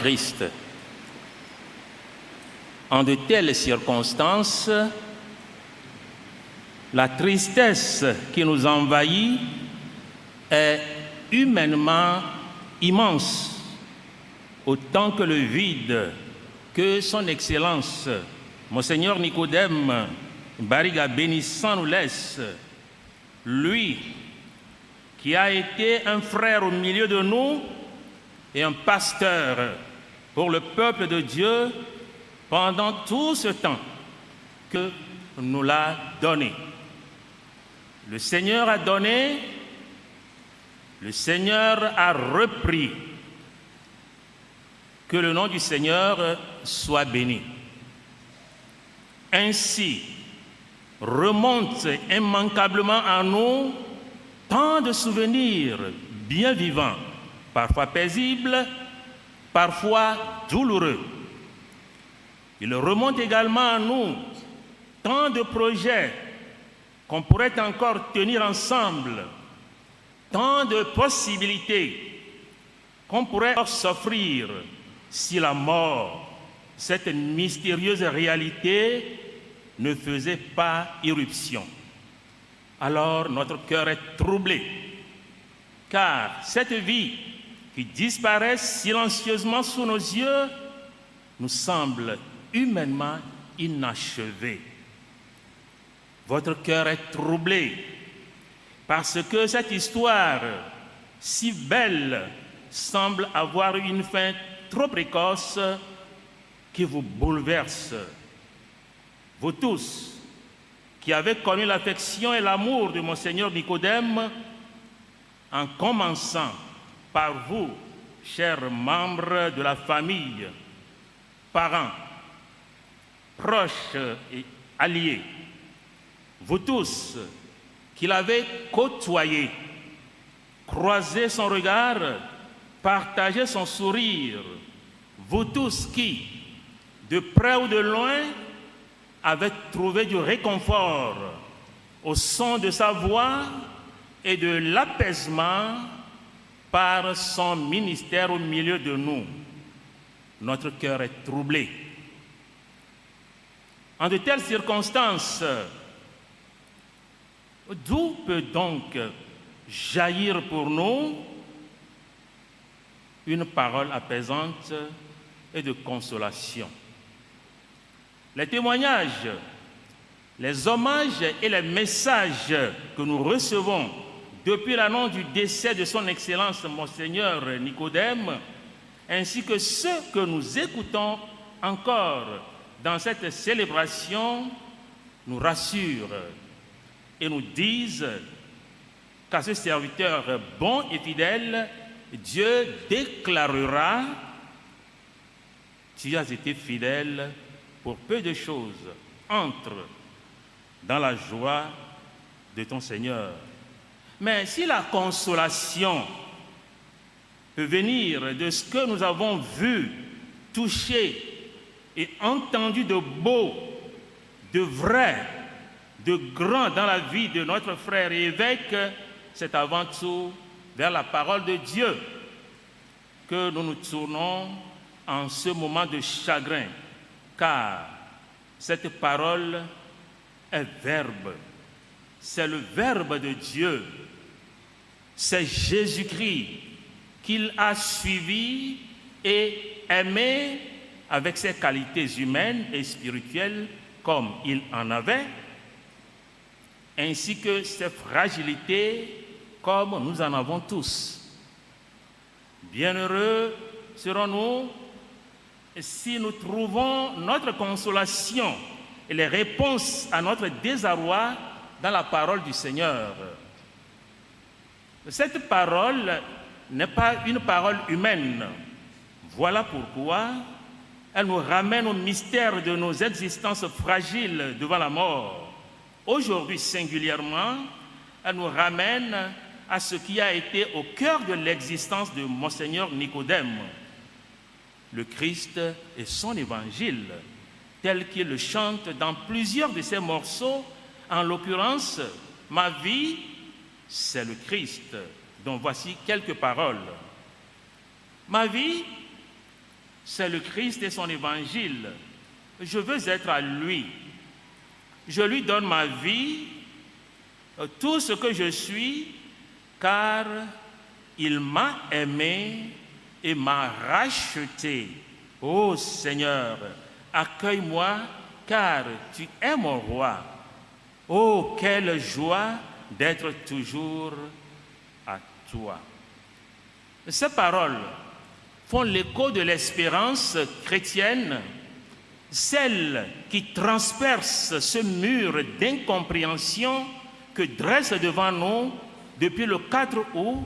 Christ. En de telles circonstances, la tristesse qui nous envahit est humainement immense, autant que le vide que son Excellence, Monseigneur Nicodème Bariga bénissant nous laisse, lui qui a été un frère au milieu de nous et un pasteur pour le peuple de Dieu pendant tout ce temps que nous l'a donné. Le Seigneur a donné, le Seigneur a repris. Que le nom du Seigneur soit béni. Ainsi, remonte immanquablement à nous tant de souvenirs bien vivants, parfois paisibles, parfois douloureux. Il remonte également à nous tant de projets qu'on pourrait encore tenir ensemble, tant de possibilités qu'on pourrait s'offrir si la mort, cette mystérieuse réalité, ne faisait pas irruption. Alors notre cœur est troublé, car cette vie qui disparaît silencieusement sous nos yeux nous semble humainement inachevée. Votre cœur est troublé parce que cette histoire si belle semble avoir une fin trop précoce qui vous bouleverse. Vous tous qui avez connu l'affection et l'amour de Monseigneur Nicodème, en commençant par vous, chers membres de la famille, parents, proches et alliés, vous tous qui l'avez côtoyé, croisé son regard, partagé son sourire, vous tous qui, de près ou de loin, avez trouvé du réconfort au son de sa voix et de l'apaisement par son ministère au milieu de nous. Notre cœur est troublé. En de telles circonstances, d'où peut donc jaillir pour nous une parole apaisante et de consolation? Les témoignages, les hommages et les messages que nous recevons depuis l'annonce du décès de son Excellence Monseigneur Nicodème, ainsi que ceux que nous écoutons encore dans cette célébration, nous rassurent et nous disent qu'à ce serviteur bon et fidèle, Dieu déclarera: tu as été fidèle pour peu de choses, entre dans la joie de ton Seigneur. Mais si la consolation peut venir de ce que nous avons vu, touché et entendu de beau, de vrai, de grand dans la vie de notre frère et évêque, c'est avant tout vers la parole de Dieu que nous nous tournons en ce moment de chagrin, car cette parole est verbe. C'est le verbe de Dieu. C'est Jésus-Christ qu'il a suivi et aimé avec ses qualités humaines et spirituelles comme il en avait, ainsi que ses fragilités comme nous en avons tous. Bienheureux serons-nous si nous trouvons notre consolation et les réponses à notre désarroi dans la parole du Seigneur. Cette parole n'est pas une parole humaine. Voilà pourquoi elle nous ramène au mystère de nos existences fragiles devant la mort. Aujourd'hui singulièrement, elle nous ramène à ce qui a été au cœur de l'existence de Monseigneur Nicodème, le Christ et son évangile, tel qu'il le chante dans plusieurs de ses morceaux. En l'occurrence, ma vie, c'est le Christ, dont voici quelques paroles. Ma vie, c'est le Christ et son évangile. Je veux être à lui. Je lui donne ma vie, tout ce que je suis, car il m'a aimé et m'a racheté. Ô Seigneur, accueille-moi, car tu es mon roi. Oh, quelle joie d'être toujours à toi. Ces paroles font l'écho de l'espérance chrétienne, celle qui transperce ce mur d'incompréhension que dresse devant nous depuis le 4 août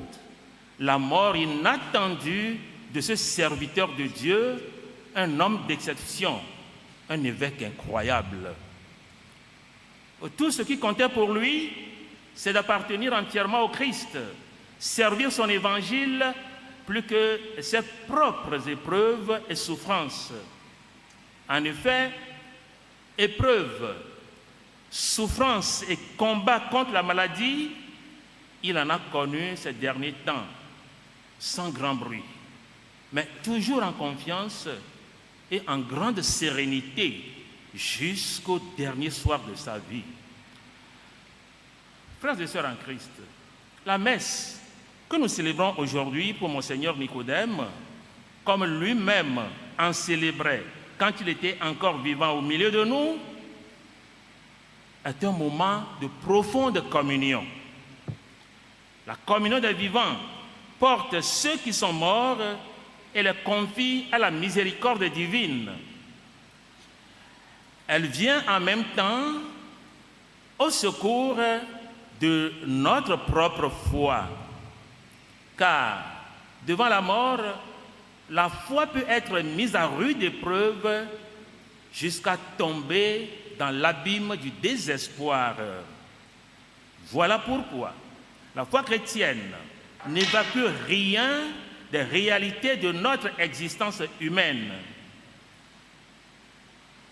la mort inattendue de ce serviteur de Dieu, un homme d'exception, un évêque incroyable. Tout ce qui comptait pour lui, c'est d'appartenir entièrement au Christ, servir son évangile plus que ses propres épreuves et souffrances. En effet, épreuves, souffrances et combats contre la maladie, il en a connu ces derniers temps, sans grand bruit, mais toujours en confiance et en grande sérénité jusqu'au dernier soir de sa vie. Frères et sœurs en Christ, la messe que nous célébrons aujourd'hui pour Monseigneur Nicodème, comme lui-même en célébrait quand il était encore vivant au milieu de nous, est un moment de profonde communion. La communion des vivants porte ceux qui sont morts et les confie à la miséricorde divine. Elle vient en même temps au secours de notre propre foi. Car devant la mort, la foi peut être mise à rude épreuve jusqu'à tomber dans l'abîme du désespoir. Voilà pourquoi la foi chrétienne n'évacue rien des réalités de notre existence humaine.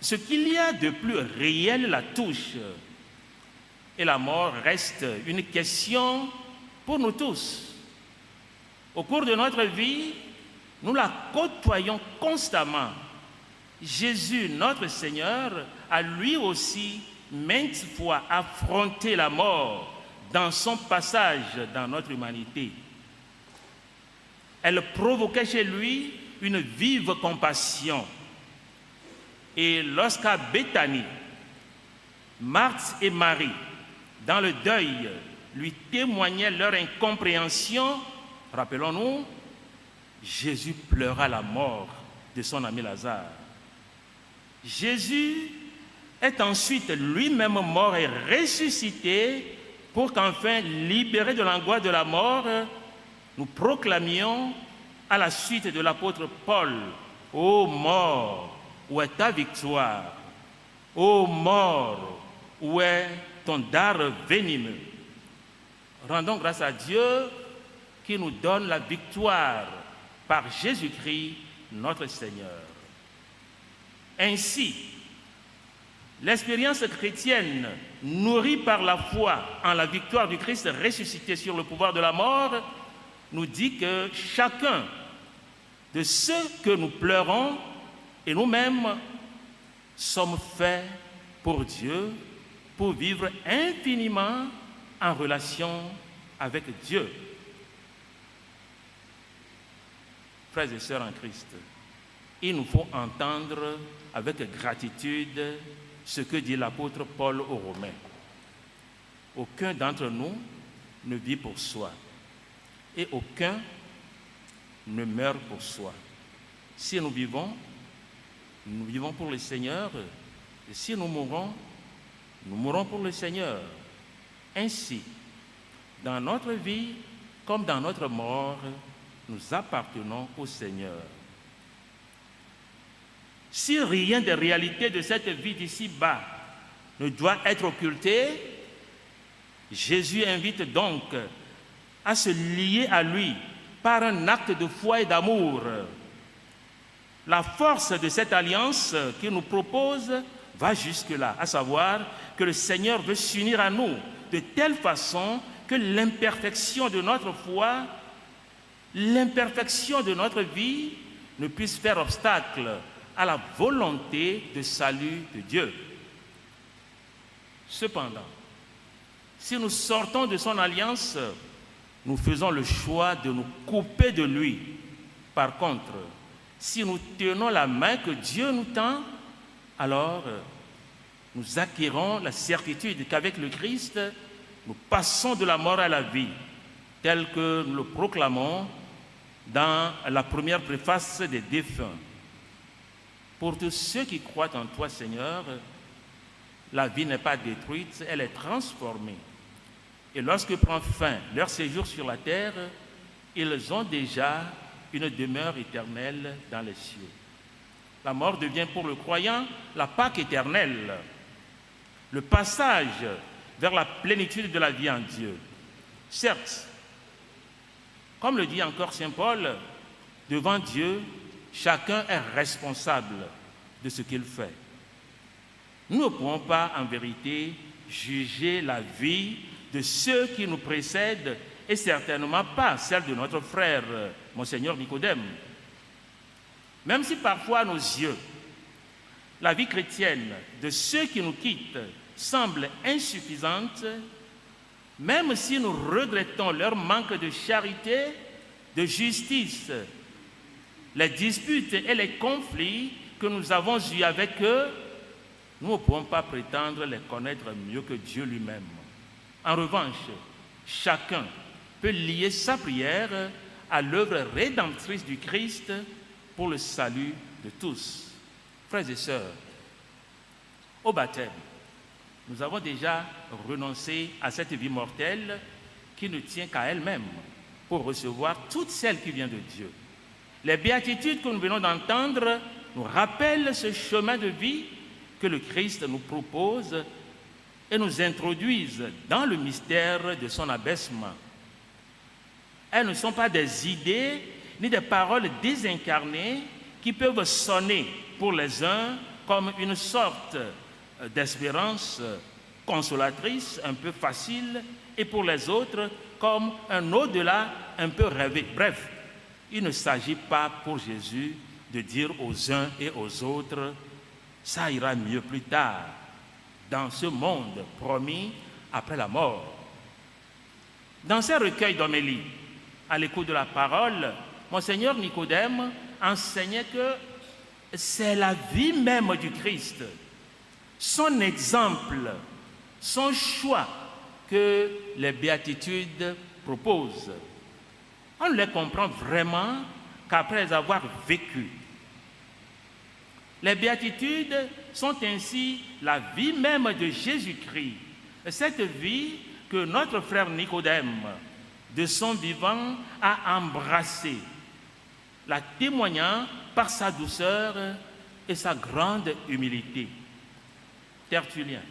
Ce qu'il y a de plus réel la touche, et la mort reste une question pour nous tous. Au cours de notre vie, nous la côtoyons constamment. Jésus, notre Seigneur, a lui aussi maintes fois affronté la mort dans son passage dans notre humanité. Elle provoquait chez lui une vive compassion. Et lorsqu'à Béthanie, Marthe et Marie, dans le deuil, lui témoignaient leur incompréhension, rappelons-nous, Jésus pleura la mort de son ami Lazare. Jésus est ensuite lui-même mort et ressuscité pour qu'enfin, libérés de l'angoisse de la mort, nous proclamions à la suite de l'apôtre Paul, « Ô mort, où est ta victoire? Ô mort, où est ton dard venimeux ?» Rendons grâce à Dieu qui nous donne la victoire par Jésus-Christ, notre Seigneur. Ainsi, l'expérience chrétienne, nourrie par la foi en la victoire du Christ ressuscité sur le pouvoir de la mort, nous dit que chacun de ceux que nous pleurons et nous-mêmes sommes faits pour Dieu, pour vivre infiniment en relation avec Dieu. Frères et sœurs en Christ, il nous faut entendre avec gratitude ce que dit l'apôtre Paul aux Romains. Aucun d'entre nous ne vit pour soi et aucun ne meurt pour soi. Si nous vivons pour le Seigneur, et si nous mourrons pour le Seigneur. Ainsi, dans notre vie comme dans notre mort, nous appartenons au Seigneur. Si rien des réalités de cette vie d'ici-bas ne doit être occulté, Jésus invite donc à se lier à lui par un acte de foi et d'amour. La force de cette alliance qu'il nous propose va jusque-là, à savoir que le Seigneur veut s'unir à nous de telle façon que l'imperfection de notre foi, l'imperfection de notre vie ne puisse faire obstacle à la volonté de salut de Dieu. Cependant, si nous sortons de son alliance, nous faisons le choix de nous couper de lui. Par contre, si nous tenons la main que Dieu nous tend, alors nous acquérons la certitude qu'avec le Christ, nous passons de la mort à la vie, tel que nous le proclamons dans la première préface des défunts. Pour tous ceux qui croient en toi, Seigneur, la vie n'est pas détruite, elle est transformée. Et lorsque prend fin leur séjour sur la terre, ils ont déjà une demeure éternelle dans les cieux. La mort devient pour le croyant la Pâque éternelle, le passage vers la plénitude de la vie en Dieu. Certes, comme le dit encore saint Paul, devant Dieu, chacun est responsable de ce qu'il fait. Nous ne pouvons pas, en vérité, juger la vie de ceux qui nous précèdent et certainement pas celle de notre frère, Monseigneur Nicodème. Même si parfois à nos yeux, la vie chrétienne de ceux qui nous quittent semble insuffisante, même si nous regrettons leur manque de charité, de justice, les disputes et les conflits que nous avons eus avec eux, nous ne pouvons pas prétendre les connaître mieux que Dieu lui-même. En revanche, chacun peut lier sa prière à l'œuvre rédemptrice du Christ pour le salut de tous. Frères et sœurs, au baptême, nous avons déjà renoncé à cette vie mortelle qui ne tient qu'à elle-même pour recevoir toute celle qui vient de Dieu. Les béatitudes que nous venons d'entendre nous rappellent ce chemin de vie que le Christ nous propose et nous introduisent dans le mystère de son abaissement. Elles ne sont pas des idées ni des paroles désincarnées qui peuvent sonner pour les uns comme une sorte d'espérance consolatrice un peu facile et pour les autres comme un au-delà un peu rêvé. Bref, il ne s'agit pas pour Jésus de dire aux uns et aux autres « ça ira mieux plus tard » dans ce monde promis après la mort. Dans ces recueils d'homélie, à l'écoute de la parole, Monseigneur Nicodème enseignait que c'est la vie même du Christ, son exemple, son choix que les béatitudes proposent. On ne les comprend vraiment qu'après avoir vécu. Les béatitudes sont ainsi la vie même de Jésus-Christ, cette vie que notre frère Nicodème, de son vivant, a embrassée, la témoignant par sa douceur et sa grande humilité. Tertullien,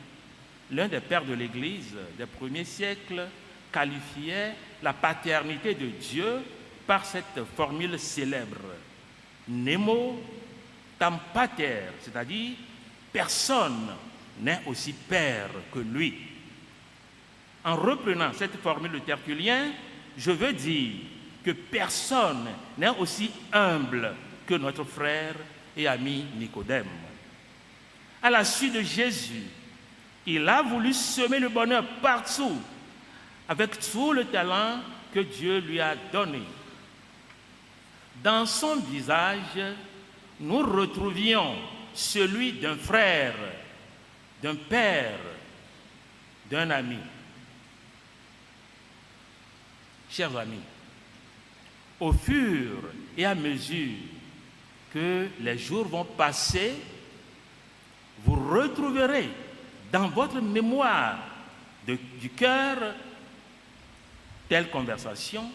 l'un des pères de l'Église des premiers siècles, qualifiait la paternité de Dieu par cette formule célèbre « Nemo tam pater », c'est-à-dire « personne n'est aussi père que lui ». En reprenant cette formule de Tertullien, je veux dire que personne n'est aussi humble que notre frère et ami Nicodème. À la suite de Jésus, il a voulu semer le bonheur partout, avec tout le talent que Dieu lui a donné. Dans son visage, nous retrouvions celui d'un frère, d'un père, d'un ami. Chers amis, au fur et à mesure que les jours vont passer, vous retrouverez dans votre mémoire du cœur telle conversation,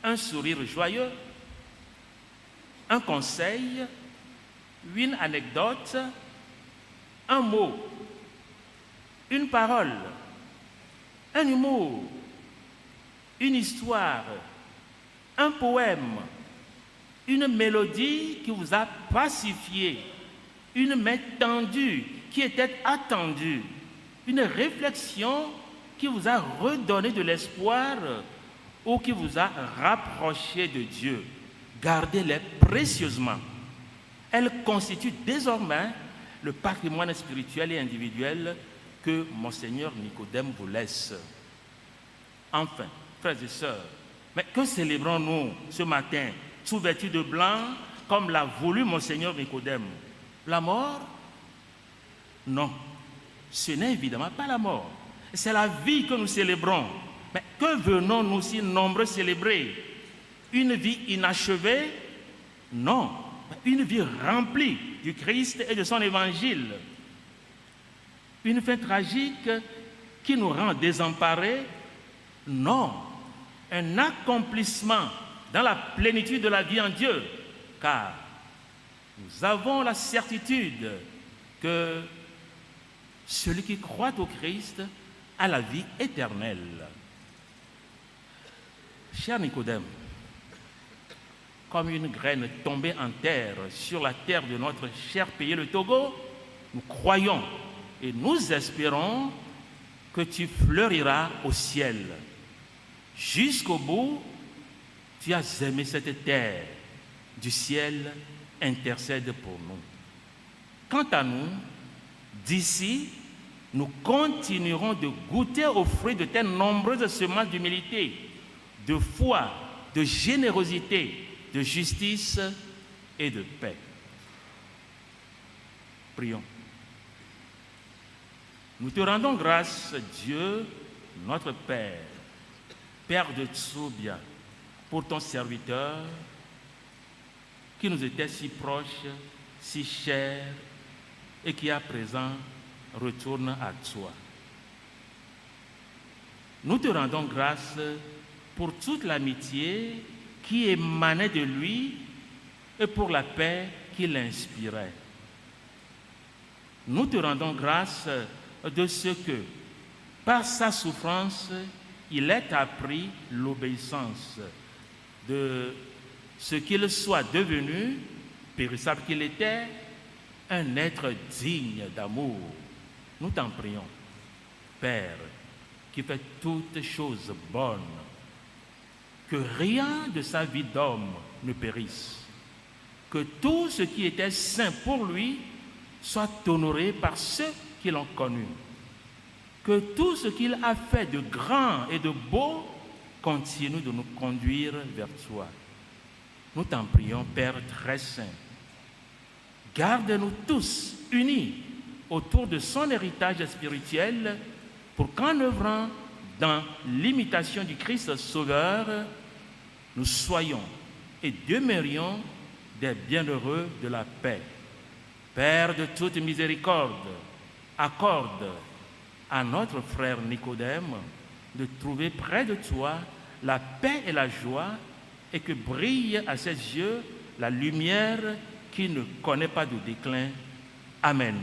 un sourire joyeux, un conseil, une anecdote, un mot, une parole, un humour, une histoire, un poème, une mélodie qui vous a pacifié, une main tendue qui était attendue, une réflexion qui vous a redonné de l'espoir ou qui vous a rapproché de Dieu. Gardez-les précieusement. Elles constituent désormais le patrimoine spirituel et individuel que Monseigneur Nicodème vous laisse. Enfin, frères et sœurs, mais que célébrons-nous ce matin, sous vêtus de blanc, comme l'a voulu Monseigneur Nicodème? La mort? Non, ce n'est évidemment pas la mort. C'est la vie que nous célébrons. Mais que venons-nous si nombreux célébrer? Une vie inachevée? Non, une vie remplie du Christ et de son évangile. Une fin tragique qui nous rend désemparés? Non, un accomplissement dans la plénitude de la vie en Dieu, car nous avons la certitude que celui qui croit au Christ a la vie éternelle. Cher Nicodème, comme une graine tombée en terre sur la terre de notre cher pays, le Togo, nous croyons et nous espérons que tu fleuriras au ciel. Jusqu'au bout, tu as aimé cette terre. Du ciel, intercède pour nous. Quant à nous, d'ici, nous continuerons de goûter aux fruits de tes nombreuses semences d'humilité, de foi, de générosité, de justice et de paix. Prions. Nous te rendons grâce, Dieu, notre Père, Père de tout bien, pour ton serviteur qui nous était si proche, si cher et qui à présent retourne à toi. Nous te rendons grâce pour toute l'amitié qui émanait de lui et pour la paix qui l'inspirait. Nous te rendons grâce de ce que, par sa souffrance, il ait appris l'obéissance, de ce qu'il soit devenu, périssable qu'il était, un être digne d'amour. Nous t'en prions, Père, qui fait toutes choses bonnes, que rien de sa vie d'homme ne périsse, que tout ce qui était saint pour lui soit honoré par ceux qui l'ont connu, que tout ce qu'il a fait de grand et de beau continue de nous conduire vers toi. Nous t'en prions, Père très saint. Garde-nous tous unis autour de son héritage spirituel pour qu'en œuvrant dans l'imitation du Christ Sauveur, nous soyons et demeurions des bienheureux de la paix. Père de toute miséricorde, accorde à notre frère Nicodème de trouver près de toi la paix et la joie et que brille à ses yeux la lumière qui ne connaît pas de déclin. Amen.